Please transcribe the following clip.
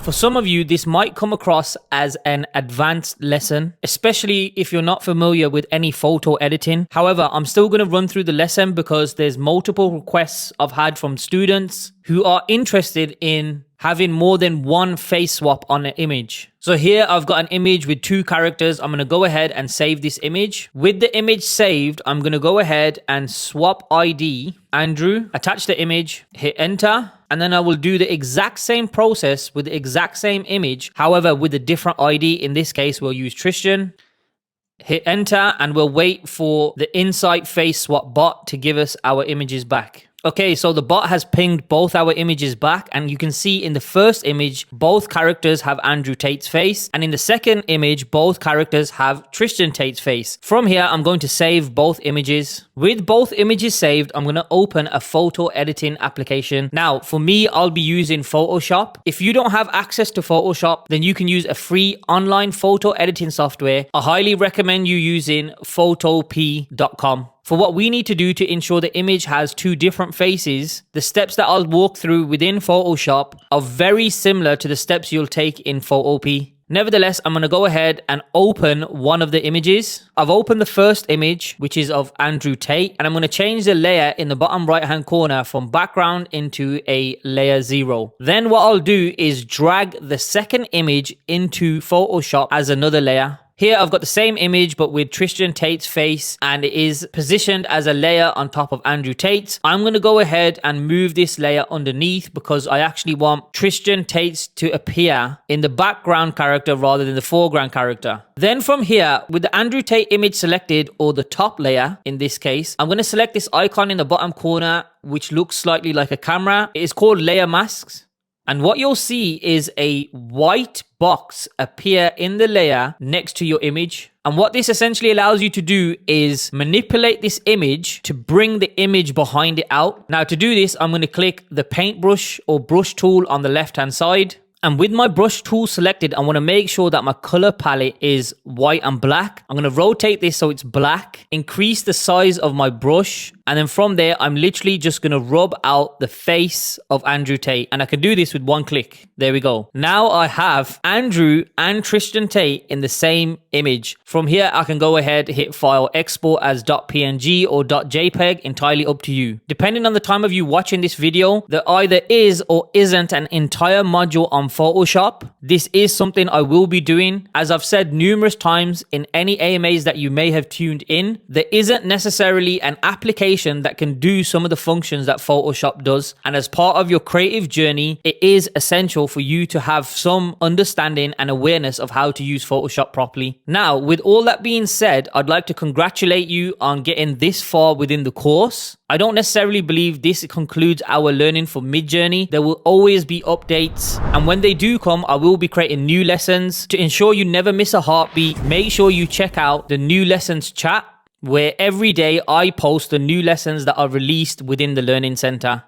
For some of you, this might come across as an advanced lesson, especially if you're not familiar with any photo editing. However, I'm still going to run through the lesson because there's multiple requests I've had from students who are interested in having more than one face swap on an image. So here I've got an image with two characters. I'm going to go ahead and save this image. With the image saved, I'm going to go ahead and swap ID Andrew, attach the image, hit enter, and then I will do the exact same process with the exact same image. However, with a different ID. In this case, we'll use Tristan. Hit enter, and we'll wait for the Insight Face Swap bot to give us our images back. Okay, so the bot has pinged both our images back, and you can see in the first image, both characters have Andrew Tate's face, and in the second image, both characters have Tristan Tate's face. From here, I'm going to save both images. With both images saved, I'm going to open a photo editing application. Now, for me, I'll be using Photoshop. If you don't have access to Photoshop, then you can use a free online photo editing software. I highly recommend you using photopea.com. For what we need to do to ensure the image has two different faces, the steps that I'll walk through within Photoshop are very similar to the steps you'll take in Photopea. Nevertheless, I'm going to go ahead and open one of the images. I've opened the first image, which is of Andrew Tate, and I'm going to change the layer in the bottom right hand corner from background into a layer 0. Then what I'll do is drag the second image into Photoshop as another layer. Here I've got the same image but with Tristan Tate's face, and it is positioned as a layer on top of Andrew Tate's. I'm going to go ahead and move this layer underneath because I actually want Tristan Tate's to appear in the background character rather than the foreground character. Then from here, with the Andrew Tate image selected, or the top layer in this case, I'm going to select this icon in the bottom corner which looks slightly like a camera. It is called Layer Masks. And what you'll see is a white box appear in the layer next to your image. And what this essentially allows you to do is manipulate this image to bring the image behind it out. Now to do this, I'm going to click the paintbrush or brush tool on the left hand side. And with my brush tool selected, I want to make sure that my color palette is white and black. I'm going to rotate this so it's black, increase the size of my brush. And then from there, I'm literally just going to rub out the face of Andrew Tate. And I can do this with one click. There we go. Now I have Andrew and Tristan Tate in the same image. From here, I can go ahead, hit file, export as .png or .jpeg, entirely up to you. Depending on the time of you watching this video, there either is or isn't an entire module on Photoshop. This is something I will be doing. As I've said numerous times in any AMAs that you may have tuned in, there isn't necessarily an application that can do some of the functions that Photoshop does. And as part of your creative journey, it is essential for you to have some understanding and awareness of how to use Photoshop properly. Now, with all that being said, I'd like to congratulate you on getting this far within the course. I don't necessarily believe this concludes our learning for Midjourney. There will always be updates, and when they do come, I will be creating new lessons. To ensure you never miss a heartbeat, make sure you check out the new lessons chat, where every day I post the new lessons that are released within the Learning Center.